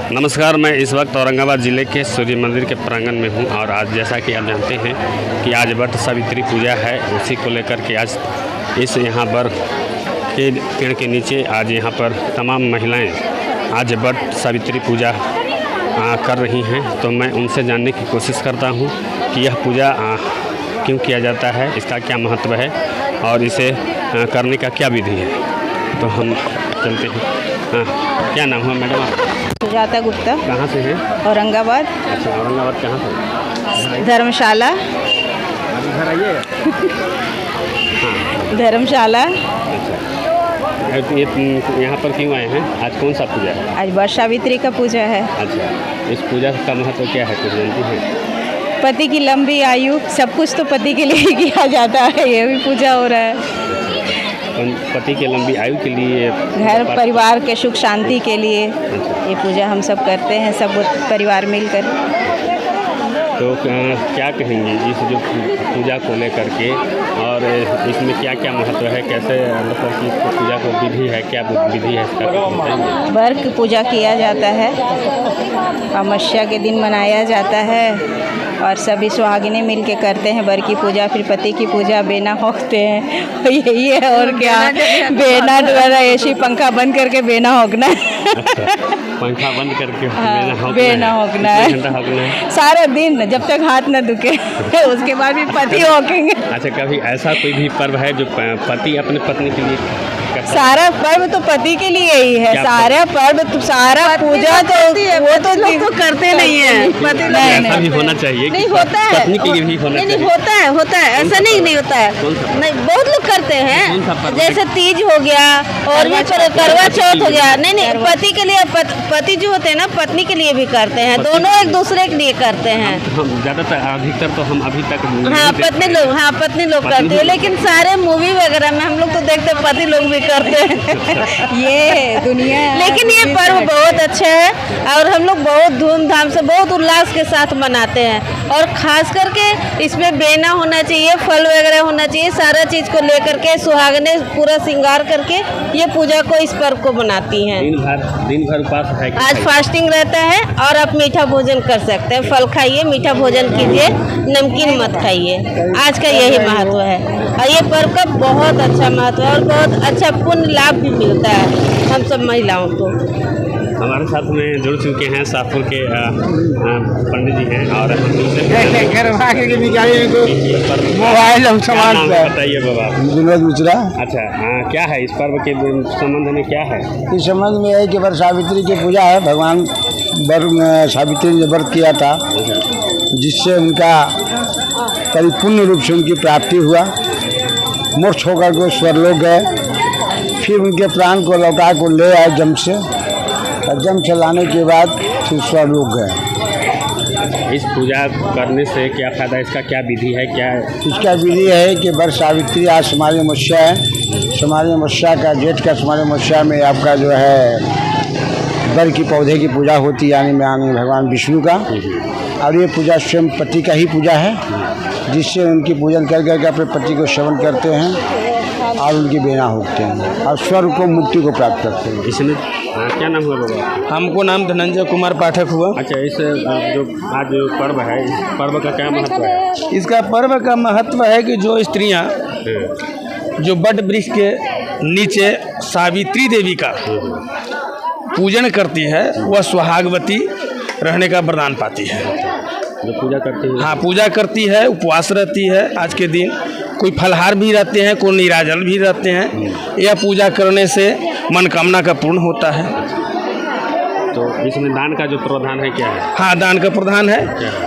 नमस्कार, मैं इस वक्त औरंगाबाद ज़िले के सूर्य मंदिर के प्रांगण में हूं और आज जैसा कि आप जानते हैं कि आज वट सावित्री पूजा है। उसी को लेकर के आज इस यहाँ पर के पेड़ के नीचे आज यहाँ पर तमाम महिलाएं आज वट सावित्री पूजा कर रही हैं। तो मैं उनसे जानने की कोशिश करता हूं कि यह पूजा क्यों किया जाता है, इसका क्या महत्व है और इसे करने का क्या विधि है। तो हम चलते हैं। क्या नाम हुआ मैडम आपका? सुजाता गुप्ता। कहाँ से हैं? औरंगाबाद। अच्छा, औरंगाबाद कहाँ से? धर्मशाला। अभी घर आइएगा। हाँ, धर्मशाला। अच्छा, यहाँ पर क्यों आए हैं? आज कौन सा पूजा है? आज वट सावित्री का पूजा है। अच्छा, इस पूजा का महत्व क्या है, कुछ जानती हैं? पति की लंबी आयु, सब कुछ तो पति के लिए किया जाता है, ये भी पूजा हो रहा है। पति के लंबी आयु के लिए, घर परिवार के सुख शांति के लिए ये पूजा हम सब करते हैं, सब परिवार मिलकर। तो क्या कहेंगे इस जो पूजा को लेकर के, और इसमें क्या क्या महत्व है, कैसे मतलब कि पूजा को विधि है, क्या विधि है इसका बताएंगे? वर की पूजा किया जाता है, अमावस्या के दिन मनाया जाता है और सभी सुहागिनें मिल के करते हैं वर की पूजा। फिर पति की पूजा बेना होते हैं, यही है और क्या। बेना द्वारा ऐसी पंखा बंद करके बेना होकना है। अच्छा, पंखा बंद करके बेना होकना है सारा दिन, जब तक हाथ न दुखे। उसके बाद भी पति होकेंगे। अच्छा, कभी ऐसा कोई भी पर्व है जो पति अपने पत्नी के लिए? सारा पर्व तो पति के लिए ही है, सारा पर्व तो सारा पूजा तो वो तो करते नहीं है। पति ऐसा भी होना चाहिए, नहीं होता है, पत्नी के लिए भी होना चाहिए। नहीं होता है ऐसा नहीं होता है। नहीं, बहुत लोग करते हैं, जैसे तीज हो गया और भी करवा चौथ हो गया। नहीं, पति के लिए, पति जो होते हैं ना, पत्नी के लिए भी करते हैं, दोनों एक दूसरे के लिए करते हैं। हम ज़्यादातर अधिकतर तो हम अभी तक पत्नी लोग करते हैं, लेकिन सारे मूवी वगैरह में हम लोग तो देखते हैं पति लोग भी करते हैं। ये दुनिया है। लेकिन ये पर्व बहुत अच्छा है और हम लोग बहुत धूमधाम से, बहुत उल्लास के साथ मनाते हैं। और खास करके इसमें बेना होना चाहिए, फल वगैरह होना चाहिए, सारा चीज़ को लेकर के सुहागने पूरा श्रृंगार करके ये पूजा को, इस पर्व को मनाती हैं। दिन भर उपास है। आज फास्टिंग रहता है और आप मीठा भोजन कर सकते हैं। फल खाइए, मीठा भोजन कीजिए, नमकीन मत खाइए। आज का यही महत्व है और ये पर्व का बहुत अच्छा महत्व है और बहुत अच्छा पुण्य लाभ भी मिलता है हम सब महिलाओं को। हमारे साथ में जुड़ चुके हैं शाहपुर के पंडित जी हैं और हम बताइए बाबा। विनोद मिश्रा। अच्छा, क्या है इस पर्व के संबंध में, क्या है? इस संबंध में है कि वर सावित्री की पूजा है। भगवान वर सावित्री ने व्रत किया था, जिससे उनका परिपूर्ण रूप से उनकी प्राप्ति हुआ। मोक्ष होकर के स्वर्लोक गए, फिर उनके प्राण को लौटा को ले आए जम से, और जम से लाने के बाद फिर स्वर्लोक गए। इस पूजा करने से क्या फायदा, इसका क्या विधि है, क्या? इसका विधि है कि वर सावित्री आज समारी अमावस्या है। समारी अमावस्या का, जेठ का समारी अमावस्या में आपका जो है वर की पौधे की पूजा होती है, यानी भगवान विष्णु का। और ये पूजा स्वयं पति का ही पूजा है, जिससे उनकी पूजन कर करके अपने पति को श्रवण करते हैं और उनकी बेना होते हैं और स्वर्ग को, मुक्ति को प्राप्त करते हैं। इसमें क्या नाम हुआ बाबा? हमको नाम धनंजय कुमार पाठक हुआ। अच्छा, इस जो आज पर्व है, इस पर्व का क्या महत्व है? इसका पर्व का महत्व है कि जो स्त्रियां जो वट वृक्ष के नीचे सावित्री देवी का पूजन करती है, वह सुहागवती रहने का वरदान पाती है। जो पूजा करती है, हाँ, पूजा करती है, उपवास रहती है। आज के दिन कोई फलहार भी रहते हैं, कोई निराजल भी रहते हैं। यह पूजा करने से मनोकामना का पूर्ण होता है। तो इसमें दान का जो प्रावधान है क्या है? हाँ, दान का प्रधान है।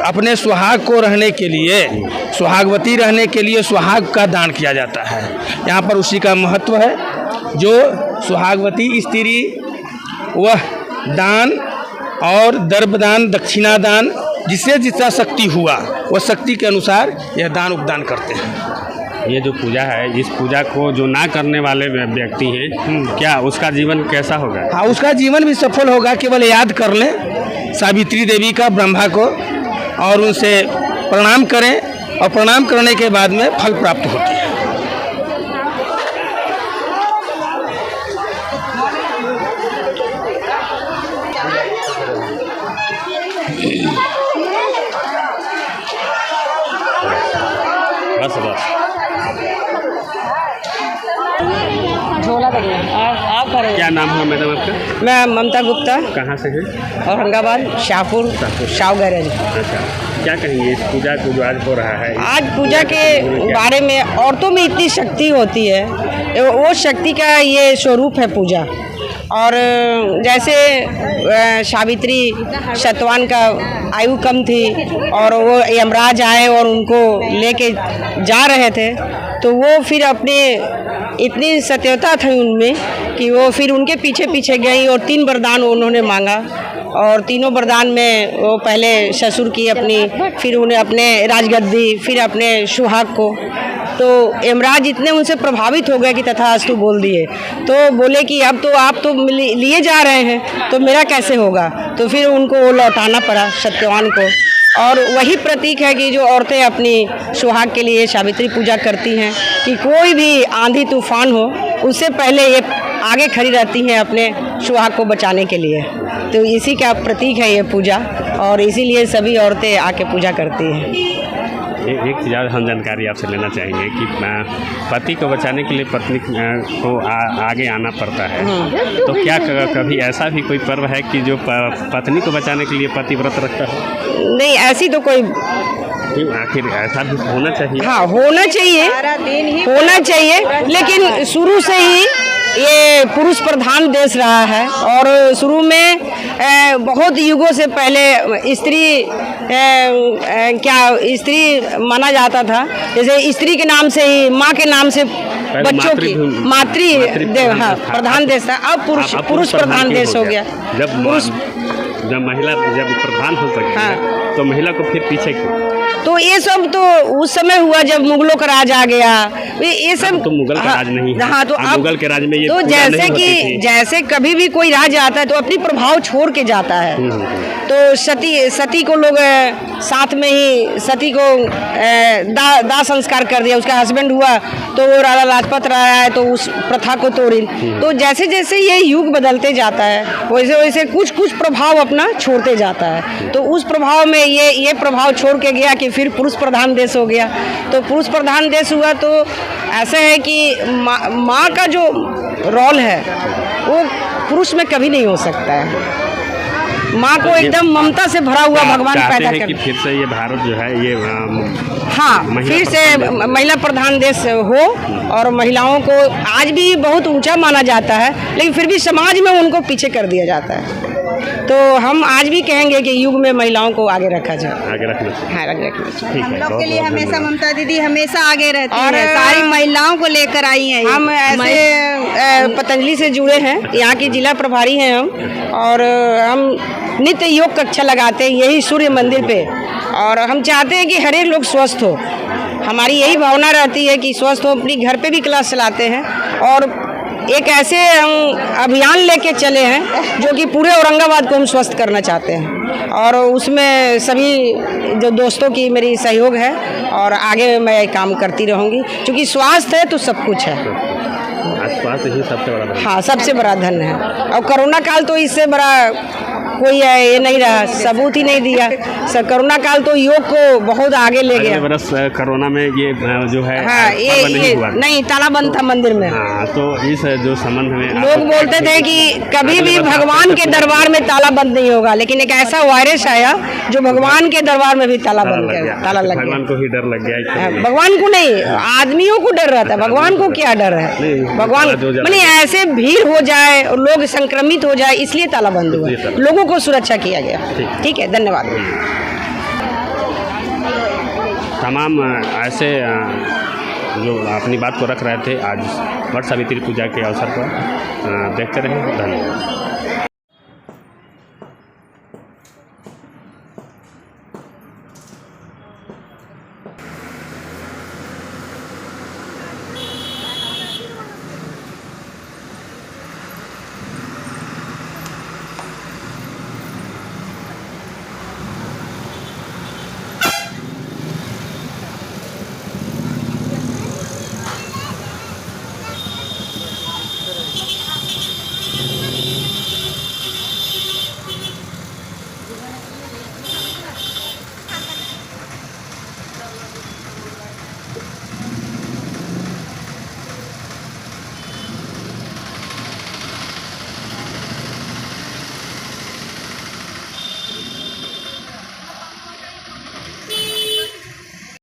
अपने सुहाग को रहने के लिए, सुहागवती रहने के लिए सुहाग का दान किया जाता है। यहाँ पर उसी का महत्व है। जो सुहागवती स्त्री वह दान और दर्पदान, दक्षिणा दान, जिससे जितना शक्ति हुआ वह शक्ति के अनुसार यह दान उपदान करते हैं। ये जो पूजा है, इस पूजा को जो ना करने वाले व्यक्ति हैं, क्या उसका जीवन कैसा होगा? हाँ, उसका जीवन भी सफल होगा। केवल याद कर लें सावित्री देवी का, ब्रह्मा को, और उनसे प्रणाम करें, और प्रणाम करने के बाद में फल प्राप्त होती है। बस बस। झोला करिए आप करें। क्या नाम है मैडम आपका? मैं ममता गुप्ता, कहाँ से हैं? औरंगाबाद, शाहपुर, शाह गैरेज। अच्छा, क्या कहेंगे इस पूजा को जो आज हो रहा है? आज पूजा के बारे में, औरतों में इतनी शक्ति होती है, वो शक्ति का ये स्वरूप है पूजा। और जैसे सावित्री सतवान का आयु कम थी और वो यमराज आए और उनको लेके जा रहे थे, तो वो फिर अपने इतनी सत्यता थी उनमें कि वो फिर उनके पीछे पीछे गई और 3 वरदान उन्होंने मांगा। और तीनों वरदान में वो पहले ससुर की अपनी, फिर उन्हें अपने राजगद्दी, फिर अपने सुहाग को। तो यमराज इतने उनसे प्रभावित हो गए कि तथास्तु बोल दिए। तो बोले कि अब तो आप तो लिए जा रहे हैं, तो मेरा कैसे होगा? तो फिर उनको वो लौटाना पड़ा सत्यवान को। और वही प्रतीक है कि जो औरतें अपनी सुहाग के लिए सावित्री पूजा करती हैं कि कोई भी आंधी तूफान हो, उससे पहले ये आगे खड़ी रहती हैं अपने सुहाग को बचाने के लिए। तो इसी का प्रतीक है ये पूजा, और इसीलिए सभी औरतें आके पूजा करती हैं। एक चीज़ और हम जानकारी आपसे लेना चाहेंगे कि पति को बचाने के लिए पत्नी को आगे आना पड़ता है, तो क्या कभी ऐसा भी कोई पर्व है कि जो पत्नी को बचाने के लिए पति व्रत रखता है? नहीं, ऐसी तो कोई, क्यों? आखिर ऐसा भी होना चाहिए। हाँ, होना चाहिए, लेकिन शुरू से ही ये पुरुष प्रधान देश रहा है। और शुरू में बहुत युगों से पहले स्त्री माना जाता था। जैसे स्त्री के नाम से ही, माँ के नाम से बच्चों की हाँ, प्रधान देश था। अब पुरुष प्रधान देश हो गया। जब महिला प्रधान हो सकती है, तो महिला को फिर पीछे क्यों? तो ये सब तो उस समय हुआ जब मुगलों का राज आ गया। ये सब तो मुगल का राज नहीं है। हाँ, तो अब मुगल के राज में ये तो जैसे कभी भी कोई राज आता है तो अपनी प्रभाव छोड़ के जाता है। तो सती को लोग साथ में ही सती को दाह संस्कार कर दिया। उसका हस्बैंड हुआ तो वो राजा लाजपत राय आए तो उस प्रथा को तोड़ी। तो जैसे जैसे ये युग बदलते जाता है, वैसे वैसे कुछ प्रभाव अपना छोड़ते जाता है। तो उस प्रभाव में ये प्रभाव छोड़ के गया कि फिर पुरुष प्रधान देश हो गया। तो पुरुष प्रधान देश हुआ तो ऐसा है कि माँ का जो रोल है वो पुरुष में कभी नहीं हो सकता है। माँ को एकदम ममता से भरा हुआ भगवान पैदा कर, फिर से ये भारत जो है ये हाँ, फिर से महिला प्रधान देश हो। और महिलाओं को आज भी बहुत ऊंचा माना जाता है, लेकिन फिर भी समाज में उनको पीछे कर दिया जाता है। तो हम आज भी कहेंगे कि युग में महिलाओं को आगे रखा जाए, आगे रखना चाहिए। हाँ, आगे रखना चाहिए। हम लोग के लिए हमेशा ममता दीदी हमेशा आगे रहती है, सारी महिलाओं को लेकर आई हैं। हम ऐसे पतंजलि से जुड़े हैं, यहाँ की जिला प्रभारी हैं हम। और हम नित्य योग कक्षा लगाते हैं यही सूर्य मंदिर पे। और हम चाहते हैं कि हर एक लोग स्वस्थ हो। हमारी यही भावना रहती है कि स्वस्थ हो। अपनी घर पे भी क्लास चलाते हैं और एक ऐसे हम अभियान लेके चले हैं जो कि पूरे औरंगाबाद को हम स्वस्थ करना चाहते हैं। और उसमें सभी जो दोस्तों की मेरी सहयोग है और आगे मैं काम करती रहूँगी, क्योंकि स्वास्थ्य है तो सब कुछ है। स्वास्थ्य ही सबसे बड़ा धन। हाँ, सबसे बड़ा धन है। और कोरोना काल तो इससे बड़ा कोई ये नहीं रहा, सबूत ही नहीं दिया। कोरोना काल तो योग को बहुत आगे ले अगले गया। बरस कोरोना में ये जो है हाँ, पर्व नहीं हुआ। नहीं, ताला बंद था मंदिर में। हाँ, तो इस जो संबंध में लोग बोलते थे कि कभी भी भगवान के दरबार में ताला बंद नहीं होगा, लेकिन एक ऐसा वायरस आया जो भगवान के दरबार में भी ताला बंद कर ताला लग भगवान गया। को ही डर लग गया इसलिए। भगवान को नहीं, आदमियों को डर रहता है, भगवान को क्या डर है। नहीं, भगवान जो ज्यादा- माने ऐसे भीड़ हो जाए और लोग संक्रमित हो जाए, इसलिए ताला बंद हुआ। इसलिए ताला- लोगों को सुरक्षा किया गया। ठीक है, धन्यवाद। तमाम ऐसे जो अपनी बात को रख रहे थे आज वट सावित्री पूजा के अवसर पर। देखते रहें, धन्यवाद।